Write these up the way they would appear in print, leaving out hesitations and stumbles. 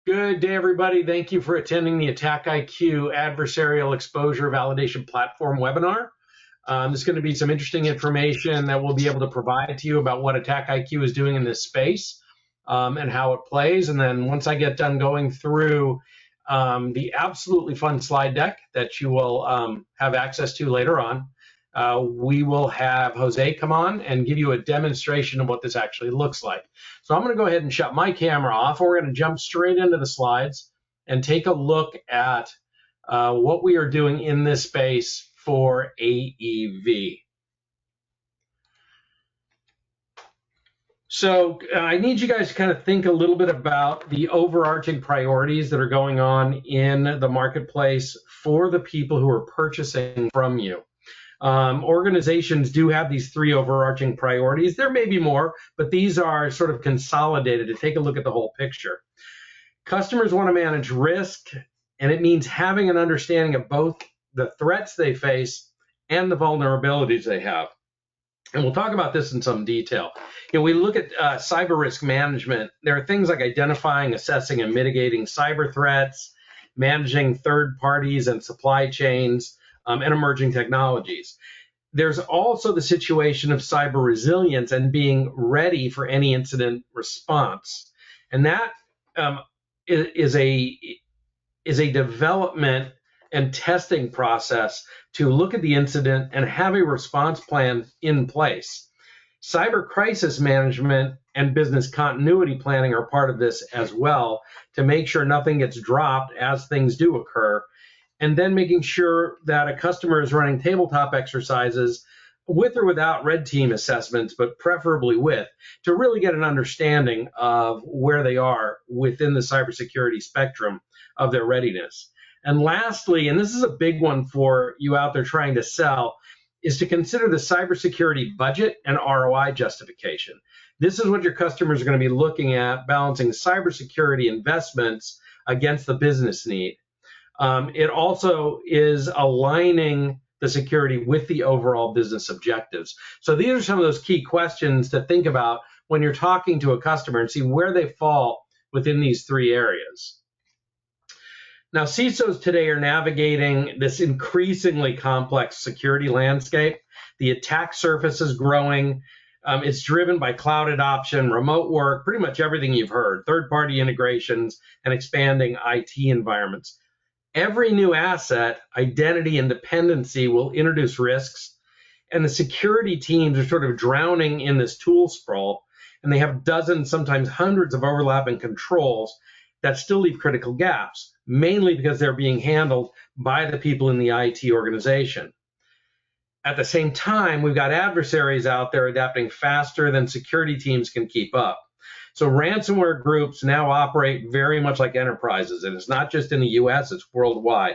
Good day, everybody. Thank you for attending the Attack IQ Adversarial Exposure Validation Platform webinar. There's going to be some interesting information that we'll be able to provide to you about what Attack IQ is doing in this space and how it plays. And then once I get done going through the absolutely fun slide deck that you will have access to later on, we will have Jose come on and give you a demonstration of what this actually looks like. So I'm going to go ahead and shut my camera off. We're going to jump straight into the slides and take a look at what we are doing in this space for AEV. So I need you guys to kind of think a little bit about the overarching priorities that are going on in the marketplace for the people who are purchasing from you. Organizations do have these three overarching priorities. There may be more, but these are sort of consolidated to take a look at the whole picture. Customers want to manage risk, and it means having an understanding of both the threats they face and the vulnerabilities they have. And we'll talk about this in some detail. We look at cyber risk management. There are things like identifying, assessing, and mitigating cyber threats, managing third parties and supply chains, and emerging technologies. There's also the situation of cyber resilience and being ready for any incident response. And that is a development and testing process to look at the incident and have a response plan in place. Cyber crisis management and business continuity planning are part of this as well, to make sure nothing gets dropped as things do occur. And then making sure that a customer is running tabletop exercises with or without red team assessments, but preferably with, to really get an understanding of where they are within the cybersecurity spectrum of their readiness. And lastly, and this is a big one for you out there trying to sell, is to consider the cybersecurity budget and ROI justification. This is what your customers are going to be looking at, balancing cybersecurity investments against the business need. It also is aligning the security with the overall business objectives. So these are some of those key questions to think about when you're talking to a customer and see where they fall within these three areas. Now, CISOs today are navigating this increasingly complex security landscape. The attack surface is growing. It's driven by cloud adoption, remote work, pretty much everything you've heard, third-party integrations, and expanding IT environments. Every new asset, identity, and dependency will introduce risks, and the security teams are sort of drowning in this tool sprawl, and they have dozens, sometimes hundreds of overlapping controls that still leave critical gaps, mainly because they're being handled by the people in the IT organization. At the same time, we've got adversaries out there adapting faster than security teams can keep up. So ransomware groups now operate very much like enterprises, and it's not just in the US, it's worldwide.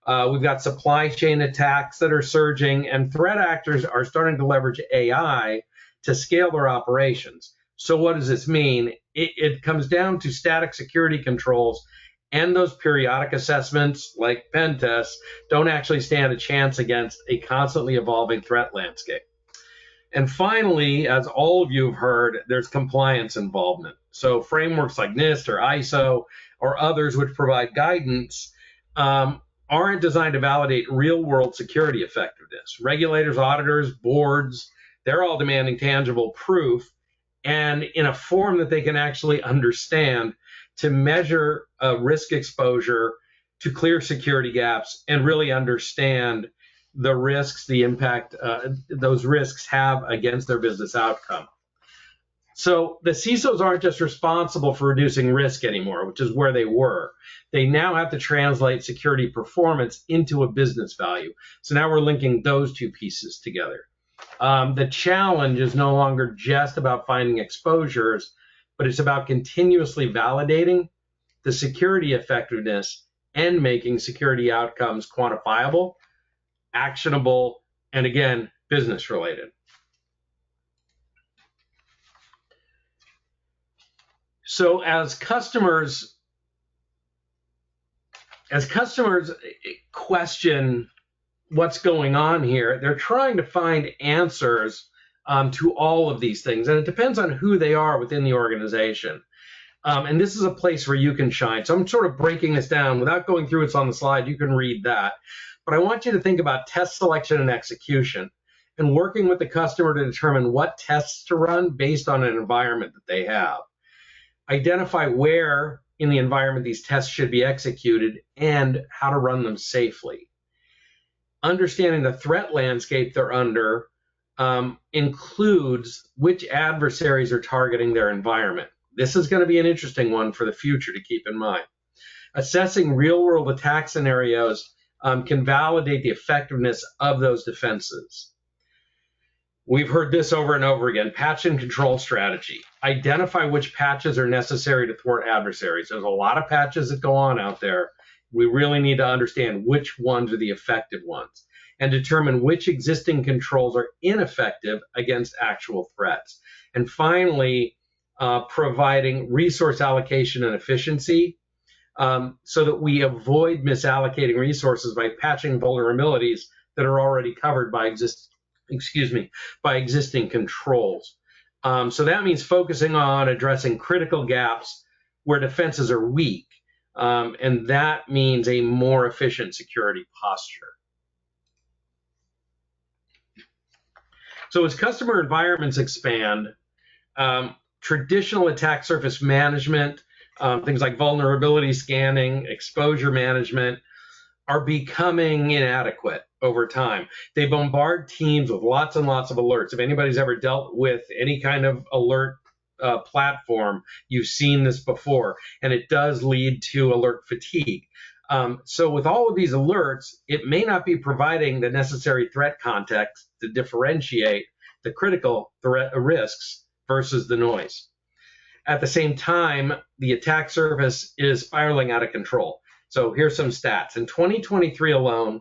We've got supply chain attacks that are surging, and threat actors are starting to leverage AI to scale their operations. So what does this mean? It comes down to static security controls, and those periodic assessments, like pen tests, don't actually stand a chance against a constantly evolving threat landscape. And finally, as all of you have heard, there's compliance involvement. So frameworks like NIST or ISO or others which provide guidance aren't designed to validate real-world security effectiveness. Regulators, auditors, boards, they're all demanding tangible proof and in a form that they can actually understand to measure risk exposure, to clear security gaps, and really understand the risks, the impact those risks have against their business outcome. So the CISOs aren't just responsible for reducing risk anymore, which is where they were. They now have to translate security performance into a business value. So now we're linking those two pieces together. The challenge is no longer just about finding exposures, but it's about continuously validating the security effectiveness and making security outcomes quantifiable, actionable, and again, business related. So as customers question what's going on here, they're trying to find answers to all of these things, and it depends on who they are within the organization. And this is a place where you can shine. So I'm sort of breaking this down without going through it's on the slide. You can read that. But I want you to think about test selection and execution and working with the customer to determine what tests to run based on an environment that they have. Identify where in the environment these tests should be executed and how to run them safely. Understanding the threat landscape they're under includes which adversaries are targeting their environment. This is going to be an interesting one for the future to keep in mind. Assessing real-world attack scenarios can validate the effectiveness of those defenses. We've heard this over and over again. Patch and control strategy. Identify which patches are necessary to thwart adversaries. There's a lot of patches that go on out there. We really need to understand which ones are the effective ones and determine which existing controls are ineffective against actual threats. And finally, providing resource allocation and efficiency so that we avoid misallocating resources by patching vulnerabilities that are already covered by existing controls. So that means focusing on addressing critical gaps where defenses are weak, and that means a more efficient security posture. So as customer environments expand, traditional attack surface management, things like vulnerability scanning, exposure management, are becoming inadequate over time. They bombard teams with lots and lots of alerts. If anybody's ever dealt with any kind of alert platform, you've seen this before, and it does lead to alert fatigue. So with all of these alerts, it may not be providing the necessary threat context to differentiate the critical threat risks versus the noise. At the same time, the attack surface is spiraling out of control. So here's some stats. In 2023 alone,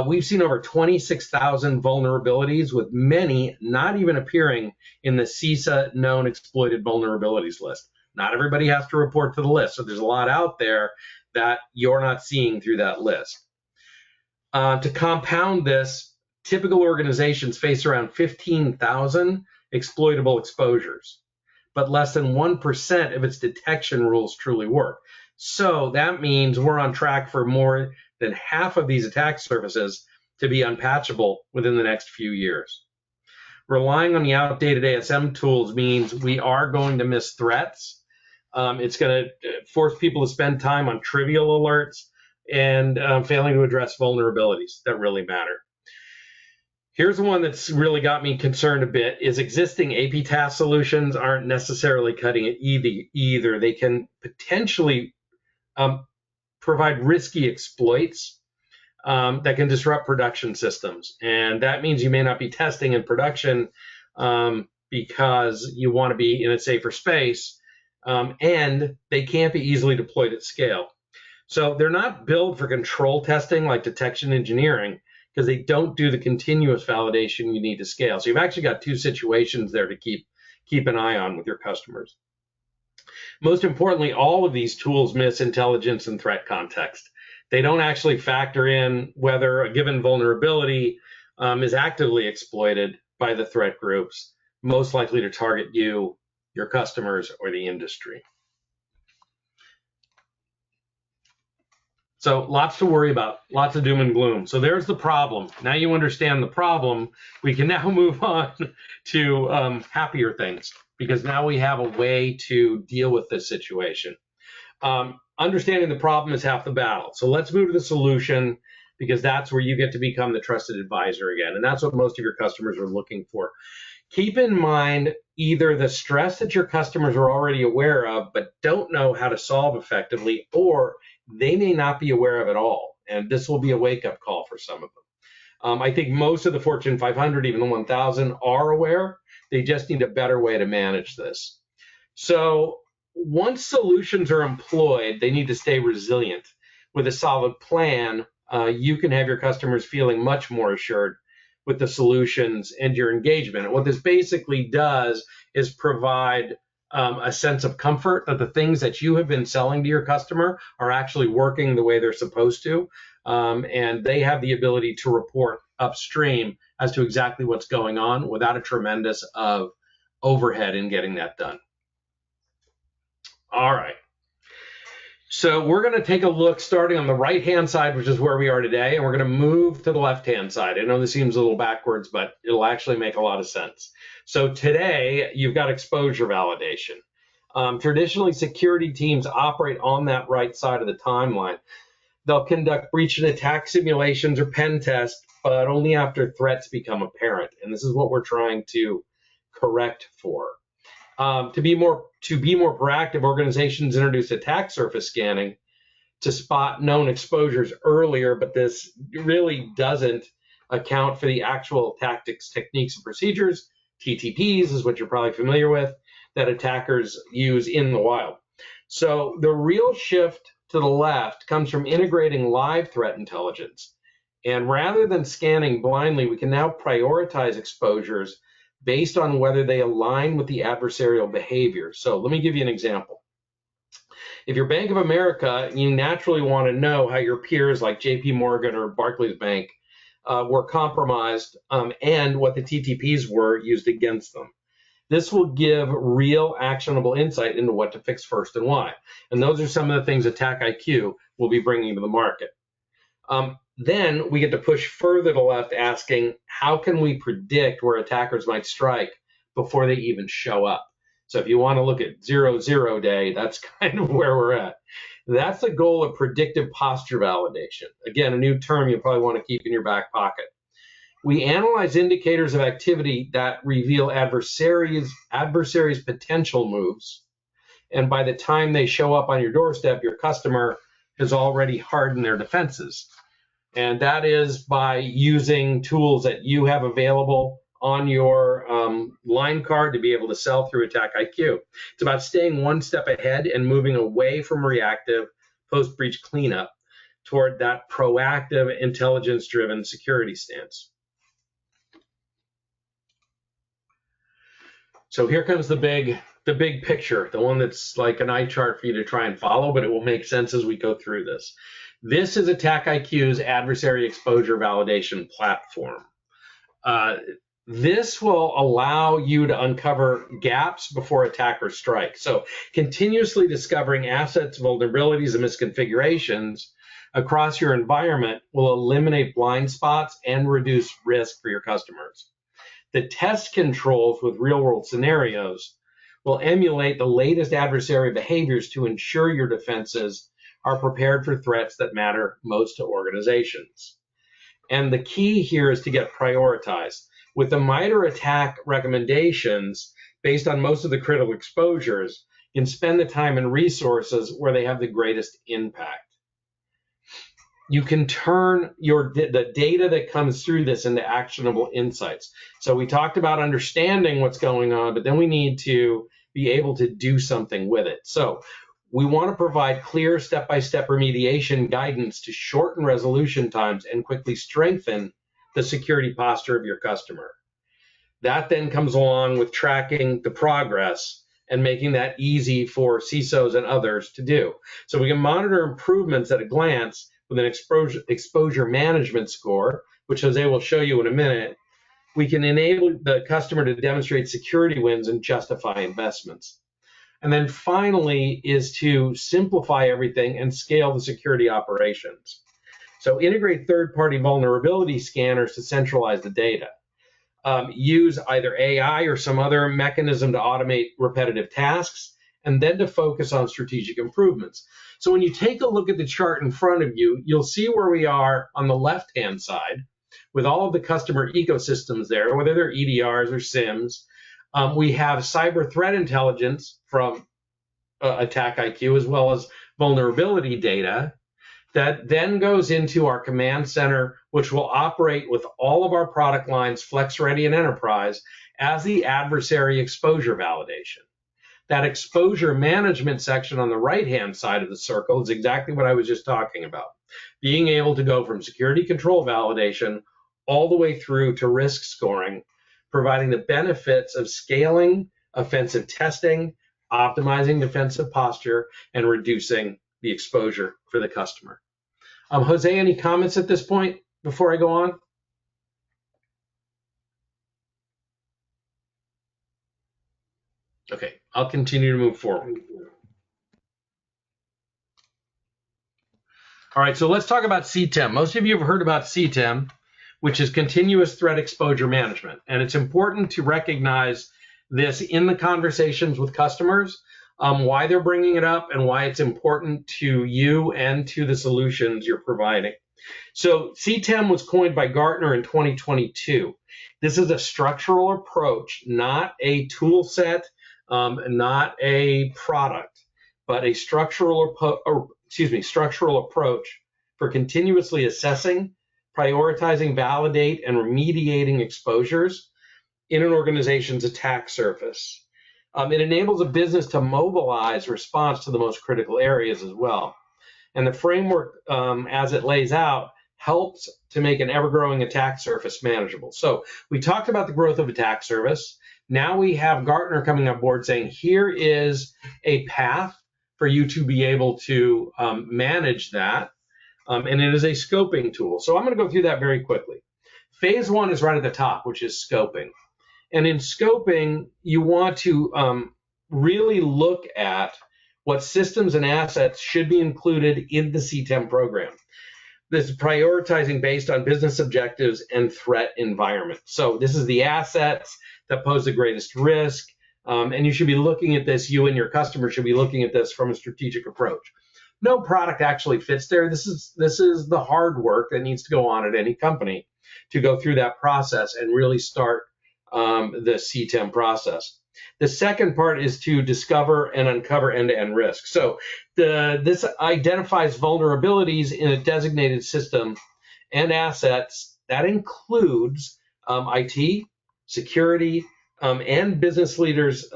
we've seen over 26,000 vulnerabilities, with many not even appearing in the CISA known exploited vulnerabilities list. Not everybody has to report to the list, so there's a lot out there that you're not seeing through that list. To compound this, typical organizations face around 15,000 exploitable exposures, but less than 1% of its detection rules truly work. So that means we're on track for more than half of these attack surfaces to be unpatchable within the next few years. Relying on the outdated ASM tools means we are going to miss threats. It's going to force people to spend time on trivial alerts and failing to address vulnerabilities that really matter. Here's the one that's really got me concerned a bit, is existing AP task solutions aren't necessarily cutting it either. They can potentially provide risky exploits that can disrupt production systems. And that means you may not be testing in production because you want to be in a safer space, and they can't be easily deployed at scale. So they're not built for control testing like detection engineering, because they don't do the continuous validation you need to scale. So you've actually got two situations there to keep an eye on with your customers. Most importantly, all of these tools miss intelligence and threat context. They don't actually factor in whether a given vulnerability is actively exploited by the threat groups most likely to target you, your customers, or the industry. So lots to worry about, lots of doom and gloom. So there's the problem. Now you understand the problem. We can now move on to happier things, because now we have a way to deal with this situation. Understanding the problem is half the battle. So let's move to the solution, because that's where you get to become the trusted advisor again. And that's what most of your customers are looking for. Keep in mind either the stress that your customers are already aware of but don't know how to solve effectively, or they may not be aware of it all. And this will be a wake-up call for some of them. I think most of the Fortune 500, even the 1,000, are aware. They just need a better way to manage this. So once solutions are employed, they need to stay resilient. With a solid plan, you can have your customers feeling much more assured with the solutions and your engagement. And what this basically does is provide a sense of comfort that the things that you have been selling to your customer are actually working the way they're supposed to, and they have the ability to report upstream as to exactly what's going on without a tremendous of overhead in getting that done. All right. So we're going to take a look starting on the right-hand side, which is where we are today, and we're going to move to the left-hand side. I know this seems a little backwards, but it'll actually make a lot of sense. So today, you've got exposure validation. Traditionally, security teams operate on that right side of the timeline. They'll conduct breach and attack simulations or pen tests, but only after threats become apparent. And this is what we're trying to correct for. To be more proactive, organizations introduce attack surface scanning to spot known exposures earlier, but this really doesn't account for the actual tactics, techniques, and procedures. TTPs is what you're probably familiar with, that attackers use in the wild. So the real shift to the left comes from integrating live threat intelligence. And rather than scanning blindly, we can now prioritize exposures based on whether they align with the adversarial behavior. So let me give you an example. If you're Bank of America, you naturally want to know how your peers like JP Morgan or Barclays Bank were compromised and what the TTPs were used against them. This will give real actionable insight into what to fix first and why. And those are some of the things Attack IQ will be bringing to the market. Then we get to push further to the left, asking, how can we predict where attackers might strike before they even show up? So if you want to look at 0-0 day, that's kind of where we're at. That's the goal of predictive posture validation. Again, a new term you probably want to keep in your back pocket. We analyze indicators of activity that reveal adversaries' potential moves. And by the time they show up on your doorstep, your customer has already hardened their defenses. And that is by using tools that you have available on your line card to be able to sell through Attack IQ. It's about staying one step ahead and moving away from reactive post-breach cleanup toward that proactive, intelligence-driven security stance. So here comes the big picture, the one that's like an eye chart for you to try and follow, but it will make sense as we go through this. This is Attack IQ's Adversary Exposure Validation platform. This will allow you to uncover gaps before attackers strike. So continuously discovering assets, vulnerabilities, and misconfigurations across your environment will eliminate blind spots and reduce risk for your customers. The test controls with real-world scenarios will emulate the latest adversary behaviors to ensure your defenses are prepared for threats that matter most to organizations. And the key here is to get prioritized. With the MITRE ATT&CK recommendations, based on most of the critical exposures, you can spend the time and resources where they have the greatest impact. You can turn the data that comes through this into actionable insights. So we talked about understanding what's going on, but then we need to be able to do something with it. So we want to provide clear step-by-step remediation guidance to shorten resolution times and quickly strengthen the security posture of your customer. That then comes along with tracking the progress and making that easy for CISOs and others to do. So we can monitor improvements at a glance with an exposure management score, which Jose will show you in a minute. We can enable the customer to demonstrate security wins and justify investments. And then finally is to simplify everything and scale the security operations. So integrate third-party vulnerability scanners to centralize the data. Use either AI or some other mechanism to automate repetitive tasks, and then to focus on strategic improvements. So when you take a look at the chart in front of you, you'll see where we are on the left-hand side with all of the customer ecosystems there, whether they're EDRs or SIMs. We have cyber threat intelligence from Attack IQ, as well as vulnerability data that then goes into our command center, which will operate with all of our product lines, Flex Ready and Enterprise, as the adversary exposure validation. That exposure management section on the right-hand side of the circle is exactly what I was just talking about. Being able to go from security control validation all the way through to risk scoring, providing the benefits of scaling offensive testing, optimizing defensive posture, and reducing the exposure for the customer. Jose, any comments at this point before I go on? Okay, I'll continue to move forward. All right, so let's talk about CTEM. Most of you have heard about CTEM, which is Continuous Threat Exposure Management. And it's important to recognize this in the conversations with customers, why they're bringing it up and why it's important to you and to the solutions you're providing. So CTEM was coined by Gartner in 2022. This is a structural approach, not a tool set, not a product, but a structural approach for continuously assessing, prioritizing, validate, and remediating exposures in an organization's attack surface. It enables a business to mobilize response to the most critical areas as well. And the framework, as it lays out, helps to make an ever-growing attack surface manageable. So we talked about the growth of attack surface. Now we have Gartner coming on board saying, here is a path for you to be able to manage that. And it is a scoping tool. So I'm going to go through that very quickly. Phase one is right at the top, which is scoping. And in scoping, you want to really look at what systems and assets should be included in the CTEM program. This is prioritizing based on business objectives and threat environment. So this is the assets that pose the greatest risk. And you should be looking at this, you and your customer should be looking at this from a strategic approach. No product actually fits there. This is the hard work that needs to go on at any company to go through that process and really start the CTEM process. The second part is to discover and uncover end-to-end risk. So this identifies vulnerabilities in a designated system and assets. That includes IT, security, and business leaders'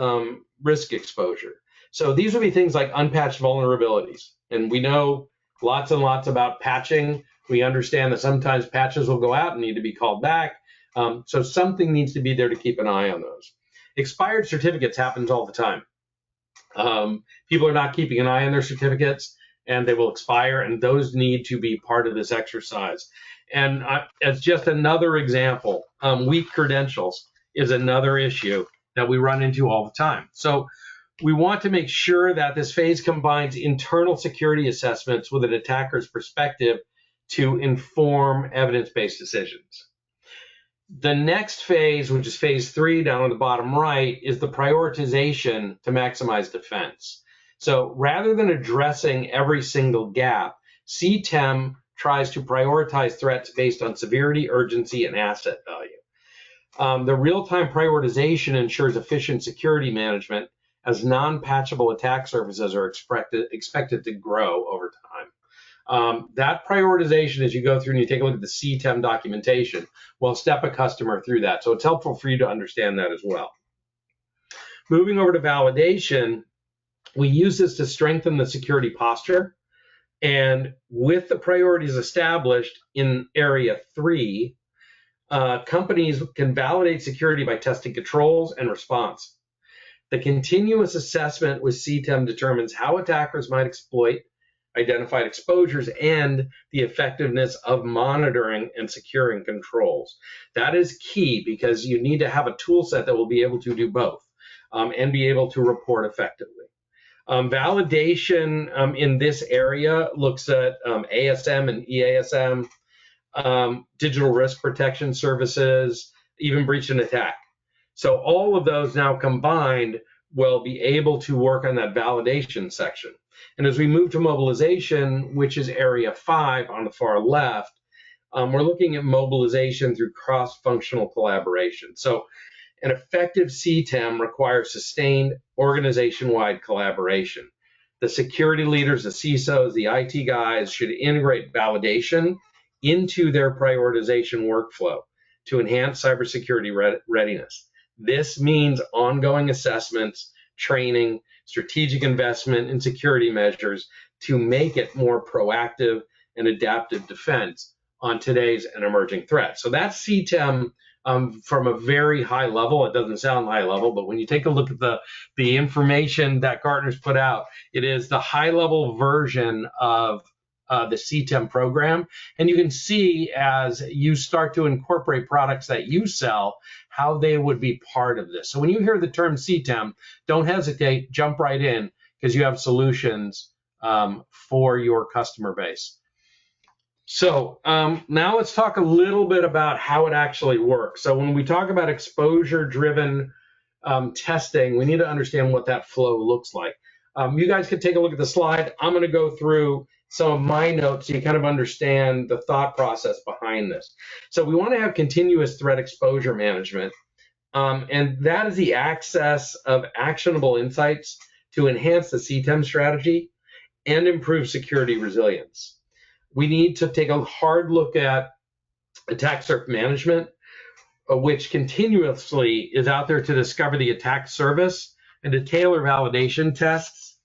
risk exposure. So these would be things like unpatched vulnerabilities. And we know lots and lots about patching. We understand that sometimes patches will go out and need to be called back. So something needs to be there to keep an eye on those. Expired certificates happens all the time. People are not keeping an eye on their certificates and they will expire, and those need to be part of this exercise. And as just another example, weak credentials is another issue that we run into all the time. So we want to make sure that this phase combines internal security assessments with an attacker's perspective to inform evidence-based decisions. The next phase, which is phase 3 down on the bottom right, is the prioritization to maximize defense. So rather than addressing every single gap, CTEM tries to prioritize threats based on severity, urgency, and asset value. The real-time prioritization ensures efficient security management as non-patchable attack surfaces are expected to grow over time. That prioritization, as you go through and you take a look at the CTEM documentation, will step a customer through that. So it's helpful for you to understand that as well. Moving over to validation, we use this to strengthen the security posture. And with the priorities established in area 3, companies can validate security by testing controls and response. The continuous assessment with CTEM determines how attackers might exploit identified exposures and the effectiveness of monitoring and securing controls. That is key because you need to have a tool set that will be able to do both and be able to report effectively. Validation in this area looks at ASM and EASM, digital risk protection services, even breach and attack. So all of those now combined will be able to work on that validation section. And as we move to mobilization, which is area 5 on the far left, we're looking at mobilization through cross-functional collaboration. So an effective CTEM requires sustained organization-wide collaboration. The security leaders, the CISOs, the IT guys should integrate validation into their prioritization workflow to enhance cybersecurity readiness. This means ongoing assessments, training, strategic investment in security measures to make it more proactive and adaptive defense on today's and emerging threats. So that's CTEM from a very high level. It doesn't sound high level, but when you take a look at the information that Gartner's put out, it is the high level version of the CTEM program. And you can see as you start to incorporate products that you sell, how they would be part of this. So when you hear the term CTEM, don't hesitate, jump right in because you have solutions for your customer base. So now let's talk a little bit about how it actually works. So when we talk about exposure-driven testing, we need to understand what that flow looks like. You guys can take a look at the slide. I'm going to go through some of my notes so you kind of understand the thought process behind this. So we want to have continuous threat exposure management, and that is the access of actionable insights to enhance the CTEM strategy and improve security resilience. We need to take a hard look at attack surface management, which continuously is out there to discover the attack service and to tailor validation tests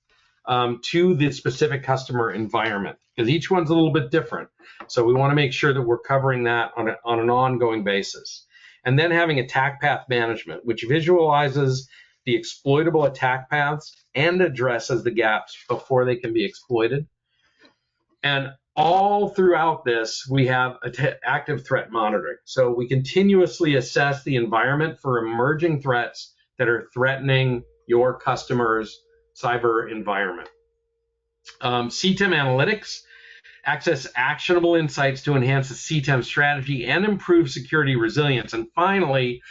to the specific customer environment, because each one's a little bit different. So we want to make sure that we're covering that on an ongoing basis. And then having attack path management, which visualizes the exploitable attack paths and addresses the gaps before they can be exploited. And all throughout this, we have active threat monitoring. So we continuously assess the environment for emerging threats that are threatening your customer's cyber environment. CTEM analytics access actionable insights to enhance the CTEM strategy and improve security resilience. And finally,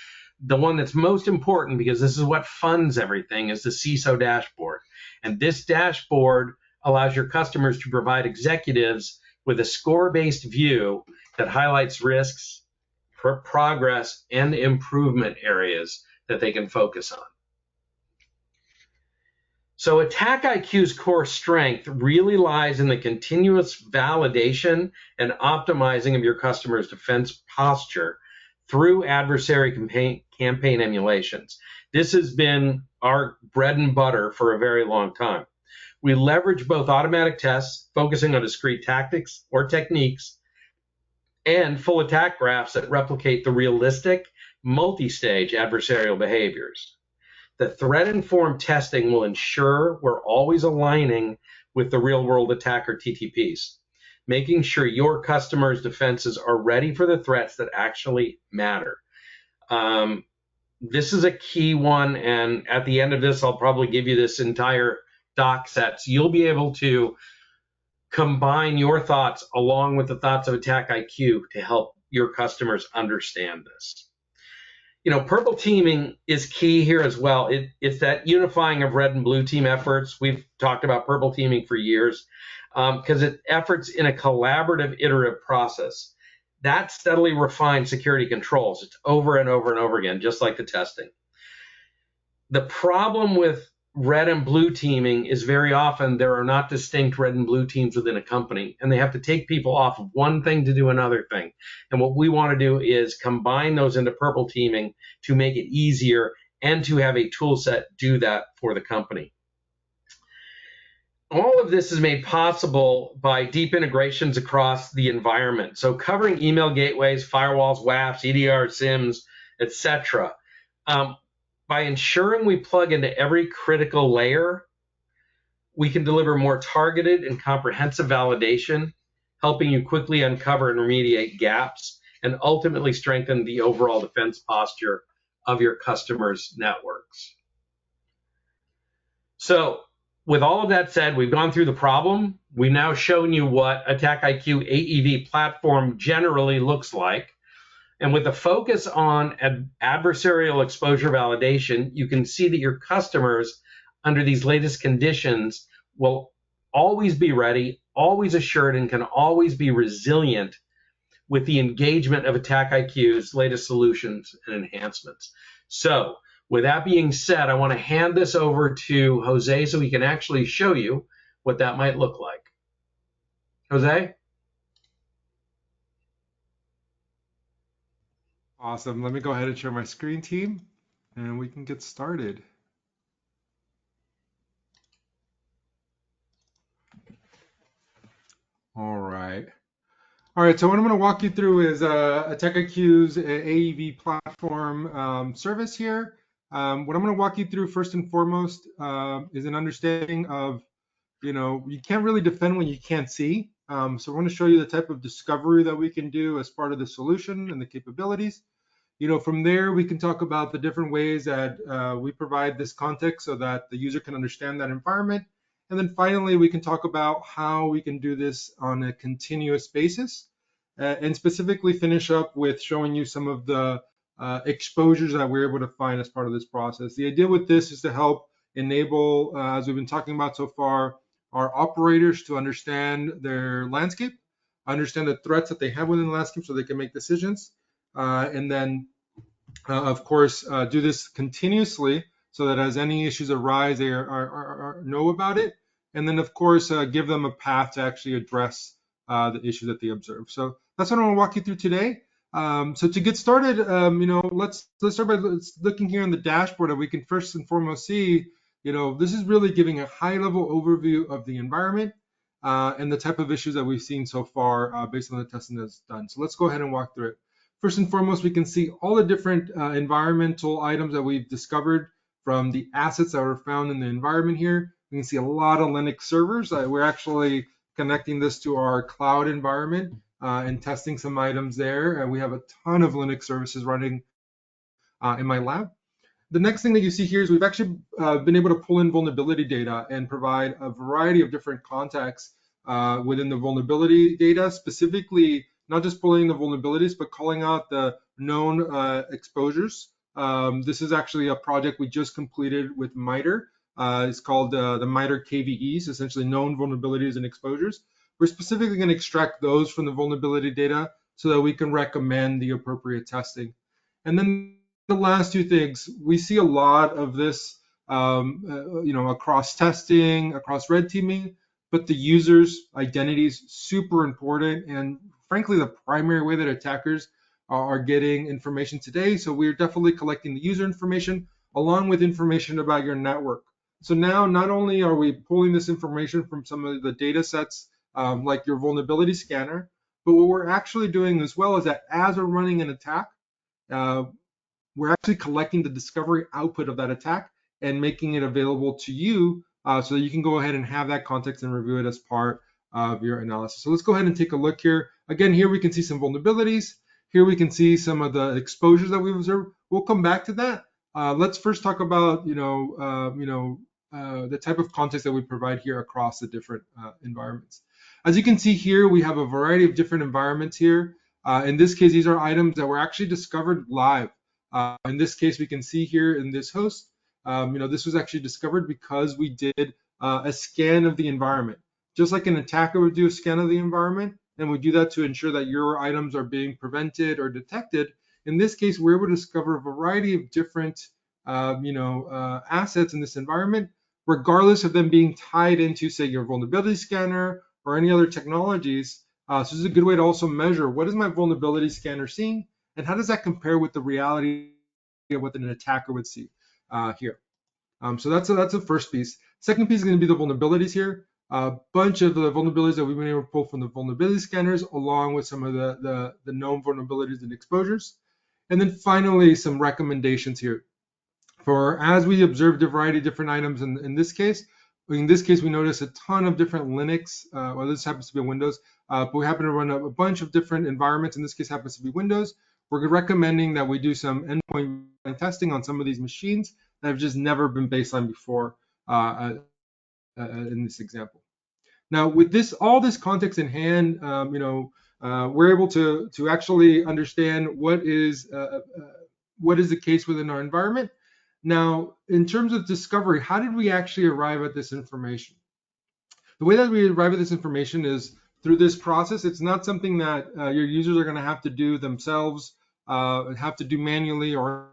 the one that's most important, because this is what funds everything, is the CISO dashboard. And this dashboard allows your customers to provide executives with a score-based view that highlights risks, progress, and improvement areas that they can focus on. So Attack IQ's core strength really lies in the continuous validation and optimizing of your customer's defense posture through adversary campaign emulations. This has been our bread and butter for a very long time. We leverage both automatic tests, focusing on discrete tactics or techniques, and full attack graphs that replicate the realistic multi-stage adversarial behaviors. The threat-informed testing will ensure we're always aligning with the real-world attacker TTPs, making sure your customers' defenses are ready for the threats that actually matter. This is a key one, and at the end of this, I'll probably give you this entire doc set, so you'll be able to combine your thoughts along with the thoughts of Attack IQ to help your customers understand this. You know, purple teaming is key here as well. It's that unifying of red and blue team efforts. We've talked about purple teaming for years because it efforts in a collaborative, iterative process. That steadily refines security controls. It's over and over and over again, just like the testing. The problem with red and blue teaming is very often there are not distinct red and blue teams within a company, and they have to take people off of one thing to do another thing. And what we want to do is combine those into purple teaming to make it easier and to have a tool set do that for the company. All of this is made possible by deep integrations across the environment. So covering email gateways, firewalls, WAFs, EDR, SIMs, etc. By ensuring we plug into every critical layer, we can deliver more targeted and comprehensive validation, helping you quickly uncover and remediate gaps, and ultimately strengthen the overall defense posture of your customers' networks. So with all of that said, we've gone through the problem. We've now shown you what Attack IQ AEV platform generally looks like. And with the focus on adversarial exposure validation, you can see that your customers under these latest conditions will always be ready, always assured, and can always be resilient with the engagement of Attack IQ's latest solutions and enhancements. So with that being said, I want to hand this over to Jose so he can actually show you what that might look like. Jose? Awesome. Let me go ahead and share my screen, team, and we can get started. All right. So what I'm going to walk you through is Attack IQ's AEV platform service here. What I'm going to walk you through first and foremost is an understanding of, you can't really defend when you can't see. So we're going to show you the type of discovery that we can do as part of the solution and the capabilities. From there, we can talk about the different ways that we provide this context so that the user can understand that environment And then finally, we can talk about how we can do this on a continuous basis, and specifically finish up with showing you some of the exposures that we're able to find as part of this process. The idea with this is to help enable, as we've been talking about so far, our operators to understand their landscape, understand the threats that they have within the landscape so they can make decisions, and then, of course, do this continuously so that as any issues arise, they know about it. And then, of course, give them a path to actually address the issues that they observe. So that's what I want to walk you through today. So to get started, let's start by looking here on the dashboard, and we can first and foremost see, this is really giving a high-level overview of the environment and the type of issues that we've seen so far based on the testing that's done. So let's go ahead and walk through it. First and foremost, we can see all the different environmental items that we've discovered from the assets that are found in the environment here. We can see a lot of Linux servers. We're actually connecting this to our cloud environment and testing some items there. And we have a ton of Linux services running in my lab. The next thing that you see here is we've actually been able to pull in vulnerability data and provide a variety of different contexts within the vulnerability data, specifically not just pulling the vulnerabilities, but calling out the known exposures. This is actually a project we just completed with MITRE. It's called the MITRE KVEs, essentially known vulnerabilities and exposures. We're specifically going to extract those from the vulnerability data so that we can recommend the appropriate testing. And then the last two things, we see a lot of this, across testing, across red teaming, but the user's identity is super important, and frankly, the primary way that attackers are getting information today. So we're definitely collecting the user information along with information about your network. So now, not only are we pulling this information from some of the data sets, like your vulnerability scanner, but what we're actually doing as well is that as we're running an attack, we're actually collecting the discovery output of that attack and making it available to you so that you can go ahead and have that context and review it as part of your analysis. So let's go ahead and take a look here. Again, here we can see some vulnerabilities. Here we can see some of the exposures that we've observed. We'll come back to that. Let's first talk about the type of context that we provide here across the different environments. As you can see here, we have a variety of different environments here. In this case, these are items that were actually discovered live. In this case, we can see here in this host, this was actually discovered because we did a scan of the environment. Just like an attacker would do a scan of the environment, and we do that to ensure that your items are being prevented or detected. In this case, we're able to discover a variety of different assets in this environment, regardless of them being tied into, say, your vulnerability scanner or any other technologies. So this is a good way to also measure what is my vulnerability scanner seeing, and how does that compare with the reality of what an attacker would see here. So that's the first piece. Second piece is going to be the vulnerabilities here. A bunch of the vulnerabilities that we've been able to pull from the vulnerability scanners, along with some of the known vulnerabilities and exposures. And then finally, some recommendations here. For as we observed a variety of different items in this case, we notice a ton of different Linux, well, this happens to be Windows, but we happen to run a bunch of different environments. In this case, happens to be Windows. We're recommending that we do some endpoint testing on some of these machines that have just never been baseline before in this example. Now, with all this context in hand, we're able to actually understand what is the case within our environment. Now, in terms of discovery, how did we actually arrive at this information? The way that we arrive at this information is through this process. It's not something that your users are going to have to do themselves, have to do manually or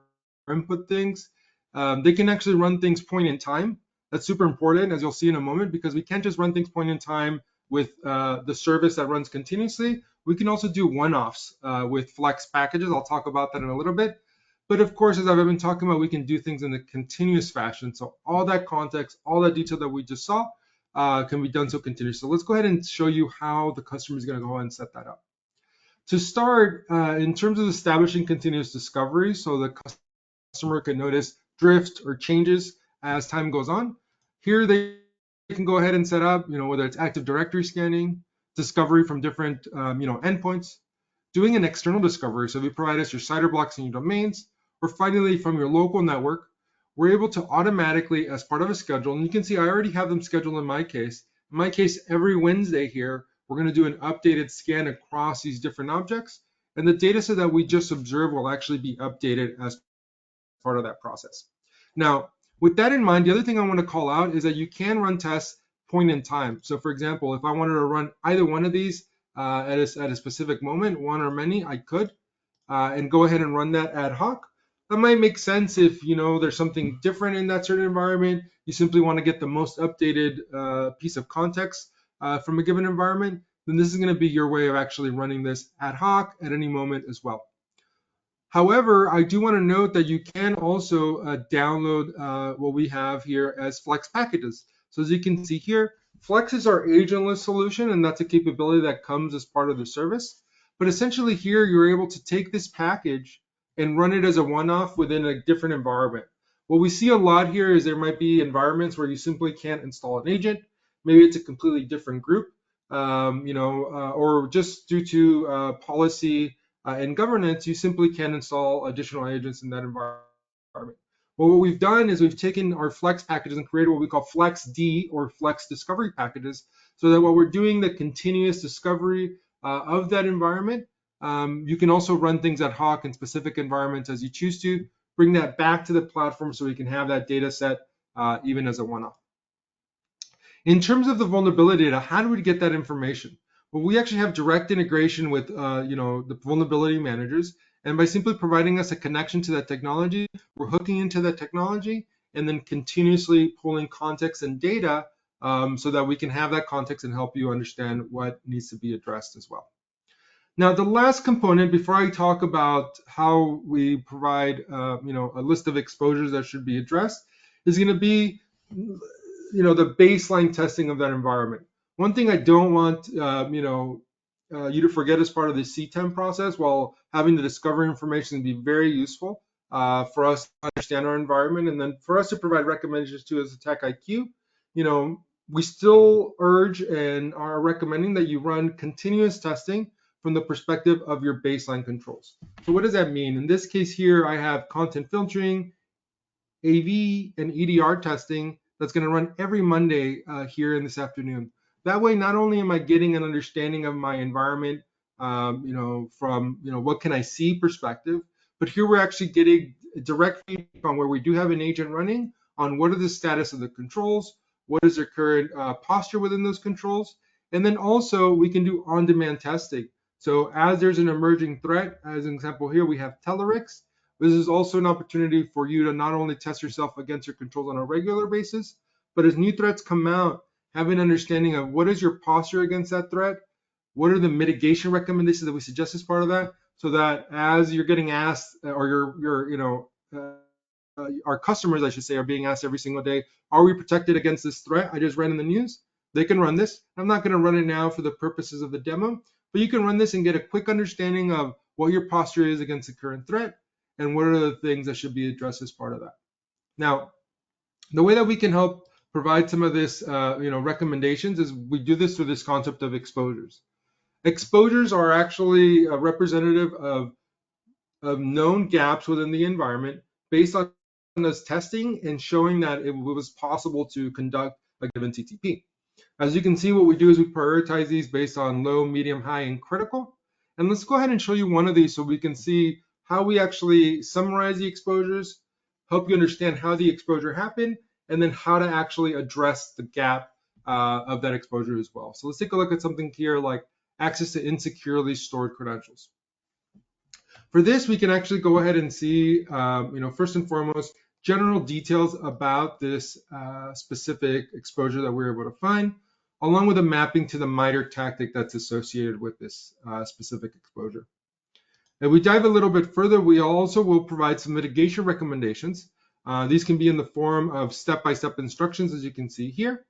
input things. They can actually run things point in time. That's super important, as you'll see in a moment, because we can't just run things point in time with the service that runs continuously. We can also do one-offs with Flex packages. I'll talk about that in a little bit. But of course, as I've been talking about, we can do things in a continuous fashion. So all that context, all that detail that we just saw can be done so continuously. So let's go ahead and show you how the customer is going to go ahead and set that up. To start, in terms of establishing continuous discovery, so the customer can notice drift or changes as time goes on, here they can go ahead and set up, whether it's Active Directory scanning, discovery from different, endpoints, doing an external discovery. So if you provide us your CIDR blocks and your domains, or finally from your local network, we're able to automatically, as part of a schedule, and you can see I already have them scheduled in my case. In my case, every Wednesday here, we're going to do an updated scan across these different objects, and the data set that we just observed will actually be updated as part of that process. Now, with that in mind, the other thing I want to call out is that you can run tests point in time. So for example, if I wanted to run either one of these at a specific moment, one or many, I could, and go ahead and run that ad hoc. That might make sense if there's something different in that certain environment. You simply want to get the most updated piece of context from a given environment. Then this is going to be your way of actually running this ad hoc at any moment as well. However, I do want to note that you can also download what we have here as Flex packages. So as you can see here, Flex is our agentless solution, and that's a capability that comes as part of the service. But essentially here, you're able to take this package and run it as a one-off within a different environment. What we see a lot here is there might be environments where you simply can't install an agent. Maybe it's a completely different group, or just due to policy and governance, you simply can't install additional agents in that environment. Well, what we've done is we've taken our Flex packages and created what we call Flex D or Flex Discovery packages, so that while we're doing the continuous discovery of that environment, you can also run things ad hoc in specific environments as you choose to, bring that back to the platform so we can have that data set even as a one-off. In terms of the vulnerability data, how do we get that information? Well, we actually have direct integration with the vulnerability managers, and by simply providing us a connection to that technology, we're hooking into that technology and then continuously pulling context and data so that we can have that context and help you understand what needs to be addressed as well. Now, the last component, before I talk about how we provide a list of exposures that should be addressed, is going to be the baseline testing of that environment. One thing I don't want you to forget as part of the C10 process, while having the discovery information be very useful for us to understand our environment, and then for us to provide recommendations to as a Tech IQ, we still urge and are recommending that you run continuous testing from the perspective of your baseline controls. So what does that mean? In this case here, I have content filtering, AV, and EDR testing that's going to run every Monday here in this afternoon. That way, not only am I getting an understanding of my environment, from what can I see perspective, but here we're actually getting direct feedback on where we do have an agent running, on what are the status of the controls, what is their current posture within those controls, and then also we can do on-demand testing. So as there's an emerging threat, as an example here, we have Telerix. This is also an opportunity for you to not only test yourself against your controls on a regular basis, but as new threats come out, have an understanding of what is your posture against that threat, what are the mitigation recommendations that we suggest as part of that, so that as you're getting asked, or our customers, I should say, are being asked every single day, are we protected against this threat I just read in the news? They can run this. I'm not going to run it now for the purposes of the demo, but you can run this and get a quick understanding of what your posture is against the current threat and what are the things that should be addressed as part of that. Now, the way that we can help provide some of this, recommendations is we do this through this concept of exposures. Exposures are actually a representative of known gaps within the environment based on this testing and showing that it was possible to conduct a given TTP. As you can see, what we do is we prioritize these based on low, medium, high, and critical. And let's go ahead and show you one of these so we can see how we actually summarize the exposures, help you understand how the exposure happened, and then how to actually address the gap of that exposure as well. So let's take a look at something here like access to insecurely stored credentials. For this, we can actually go ahead and see, first and foremost, general details about this specific exposure that we're able to find, along with a mapping to the MITRE tactic that's associated with this specific exposure. If we dive a little bit further, we also will provide some mitigation recommendations. These can be in the form of step-by-step instructions, as you can see here,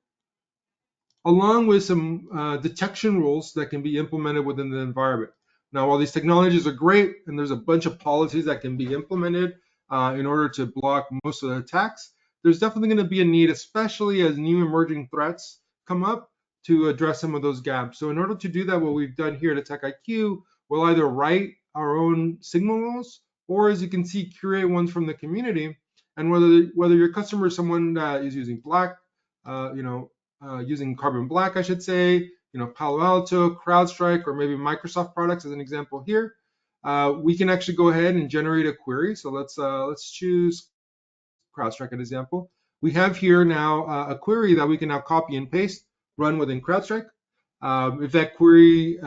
along with some detection rules that can be implemented within the environment. Now, while these technologies are great, and there's a bunch of policies that can be implemented in order to block most of the attacks, there's definitely going to be a need, especially as new emerging threats come up, to address some of those gaps. So in order to do that, what we've done here at Tech IQ, we'll either write our own signal rules, or as you can see, curate ones from the community. and whether your customer is someone that is using black, using Carbon Black, I should say, Palo Alto, CrowdStrike, or maybe Microsoft products as an example here. We can actually go ahead and generate a query. So let's choose CrowdStrike as an example. We have here now a query that we can now copy and paste, run within CrowdStrike. If that query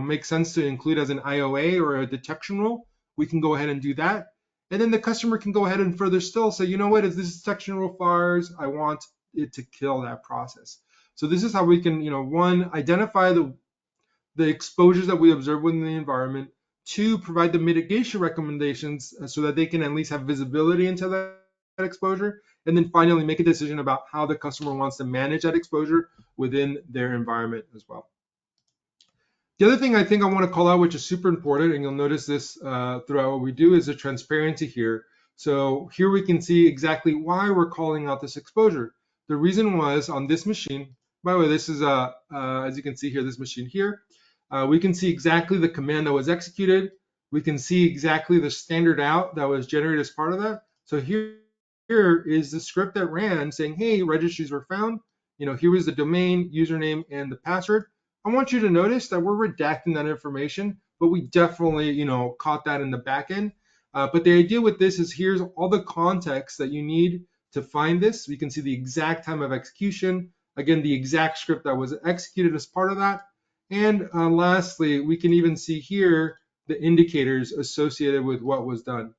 makes sense to include as an IOA or a detection rule, we can go ahead and do that. And then the customer can go ahead and further still say, you know what, if this detection rule fires, I want it to kill that process. So this is how we can, one, identify the exposures that we observe within the environment, two, provide the mitigation recommendations so that they can at least have visibility into that exposure, and then finally make a decision about how the customer wants to manage that exposure within their environment as well. The other thing I think I want to call out, which is super important, and you'll notice this throughout what we do, is the transparency here. So here we can see exactly why we're calling out this exposure. The reason was on this machine, by the way, this is, as you can see here, this machine here, we can see exactly the command that was executed. We can see exactly the standard out that was generated as part of that. So here is the script that ran saying, hey, registries were found. Here was the domain, username, and the password. I want you to notice that we're redacting that information, but we definitely, caught that in the back end. But the idea with this is here's all the context that you need to find this. We can see the exact time of execution, again, the exact script that was executed as part of that. And lastly, we can even see here the indicators associated with what was done.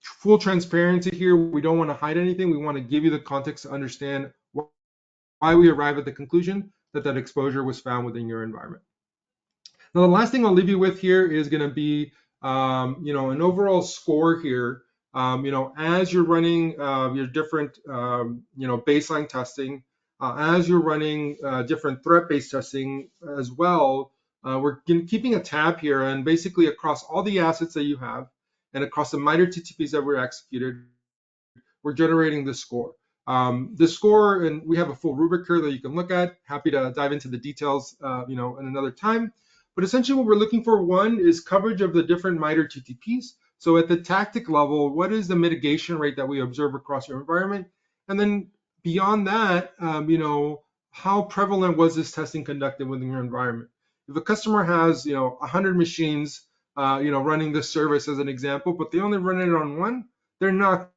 Full transparency here. We don't want to hide anything. We want to give you the context to understand why we arrive at the conclusion that exposure was found within your environment. Now, the last thing I'll leave you with here is going to be, an overall score here. As you're running your different, baseline testing, as you're running different threat-based testing as well, we're keeping a tab here, and basically across all the assets that you have, and across the MITRE TTPs that were executed, we're generating the score. The score, and we have a full rubric here that you can look at. Happy to dive into the details, in another time. But essentially what we're looking for, one, is coverage of the different MITRE TTPs. So at the tactic level, what is the mitigation rate that we observe across your environment? And then beyond that, how prevalent was this testing conducted within your environment? If a customer has, 100 machines, running this service as an example, but they only run it on one, they're not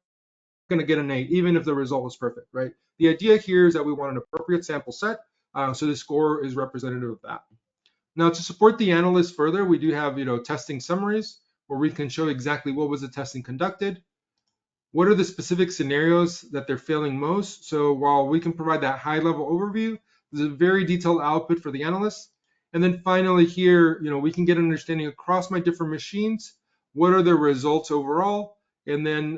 going to get an 8, even if the result was perfect, right? The idea here is that we want an appropriate sample set, so the score is representative of that. Now, to support the analyst further, we do have, testing summaries where we can show exactly what was the testing conducted, what are the specific scenarios that they're failing most. So while we can provide that high-level overview, there's a very detailed output for the analyst. And then finally here, we can get an understanding across my different machines, what are the results overall, and then,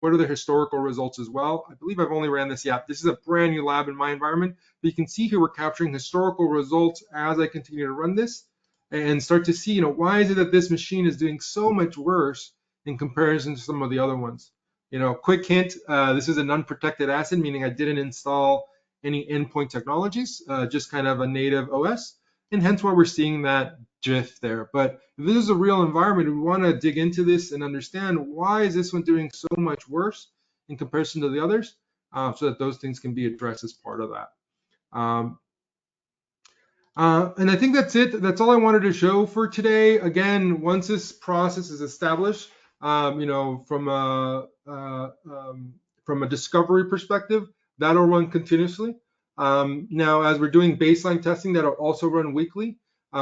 what are the historical results as well? I believe I've only ran this yet. This is a brand new lab in my environment, but you can see here we're capturing historical results as I continue to run this and start to see, why is it that this machine is doing so much worse in comparison to some of the other ones? Quick hint, this is an unprotected asset, meaning I didn't install any endpoint technologies, just kind of a native OS, and hence why we're seeing that GIF there. But if this is a real environment, we want to dig into this and understand why is this one doing so much worse in comparison to the others, so that those things can be addressed as part of that. And I think that's it. That's all I wanted to show for today. Again, once this process is established, from a discovery perspective, that'll run continuously. Now, as we're doing baseline testing, that'll also run weekly,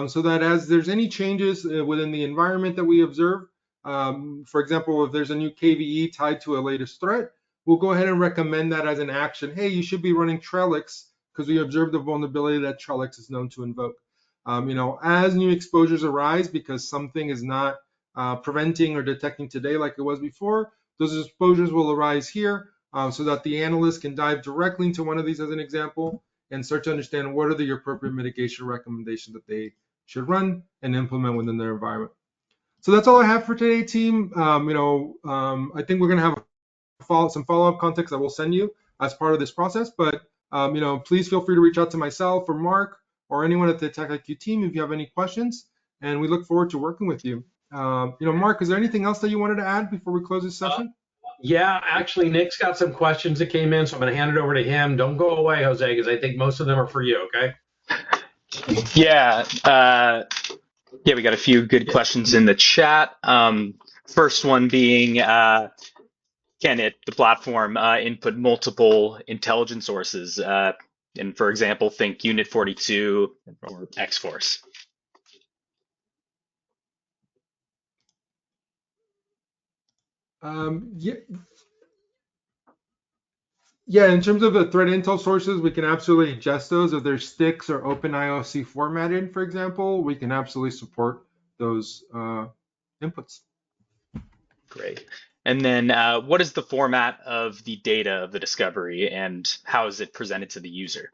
so that as there's any changes within the environment that we observe, for example, if there's a new KVE tied to a latest threat, we'll go ahead and recommend that as an action. Hey, you should be running Trellix because we observed the vulnerability that Trellix is known to invoke. As new exposures arise because something is not preventing or detecting today like it was before, those exposures will arise here, so that the analyst can dive directly into one of these as an example and start to understand what are the appropriate mitigation recommendations that they should run and implement within their environment. So that's all I have for today, team. I think we're going to have some follow-up context that we'll send you as part of this process, but please feel free to reach out to myself or Mark or anyone at the TechIQ team if you have any questions, and we look forward to working with you. Mark, is there anything else that you wanted to add before we close this session? Yeah, actually, Nick's got some questions that came in, so I'm going to hand it over to him. Don't go away, Jose, because I think most of them are for you, okay? Yeah, yeah, we got a few good questions in the chat. First one being, can the platform input multiple intelligence sources? And for example, think Unit 42 or X-Force. Yeah, yeah, in terms of the threat intel sources, we can absolutely ingest those. If they're sticks or OpenIOC formatted, for example, we can absolutely support those inputs. Great. And then what is the format of the data of the discovery and how is it presented to the user?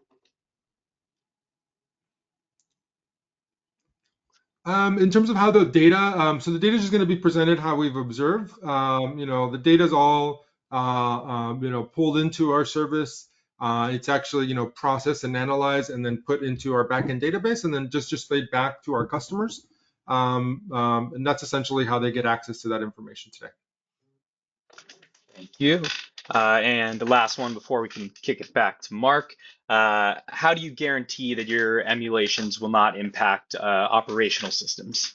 In terms of how the data, so the data is just going to be presented how we've observed. The data is all, pulled into our service. It's actually, processed and analyzed and then put into our backend database and then just displayed back to our customers. And that's essentially how they get access to that information today. Thank you. And the last one before we can kick it back to Mark. How do you guarantee that your emulations will not impact operational systems?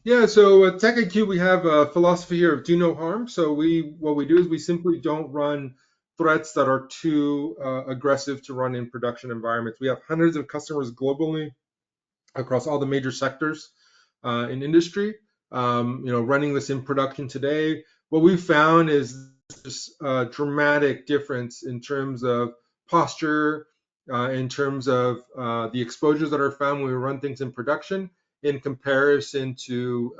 Yeah, so at TechIQ, we have a philosophy here of do no harm. So what we do is we simply don't run threats that are too aggressive to run in production environments. We have hundreds of customers globally across all the major sectors in industry, running this in production today. What we found is this dramatic difference in terms of posture, in terms of the exposures that are found when we run things in production in comparison to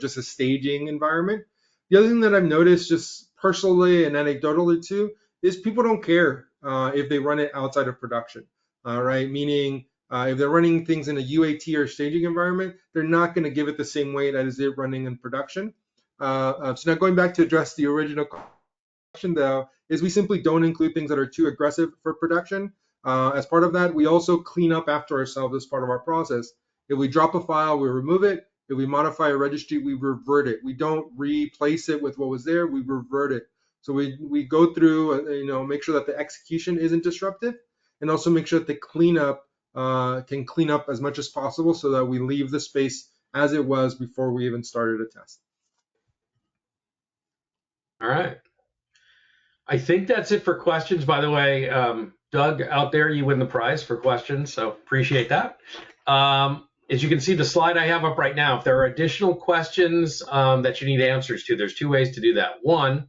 just a staging environment. The other thing that I've noticed just personally and anecdotally too is people don't care if they run it outside of production, right? Meaning if they're running things in a UAT or staging environment, they're not going to give it the same weight as it running in production. So now going back to address the original question though, is we simply don't include things that are too aggressive for production. As part of that, we also clean up after ourselves as part of our process. If we drop a file, we remove it. If we modify a registry, we revert it. We don't replace it with what was there, we revert it. So we go through, make sure that the execution isn't disruptive and also make sure that the cleanup can clean up as much as possible so that we leave the space as it was before we even started a test. All right. I think that's it for questions. By the way, Doug, out there, you win the prize for questions, so appreciate that. As you can see, the slide I have up right now, if there are additional questions that you need answers to, there's two ways to do that. One,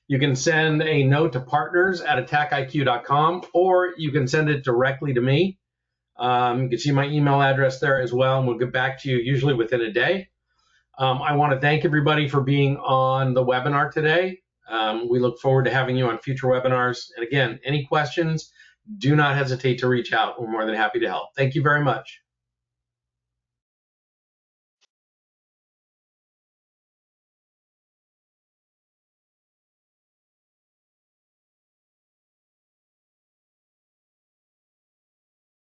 you can send a note to partners@attackiq.com, or you can send it directly to me. You can see my email address there as well, and we'll get back to you usually within a day. I want to thank everybody for being on the webinar today. We look forward to having you on future webinars. And again, any questions, do not hesitate to reach out. We're more than happy to help. Thank you very much.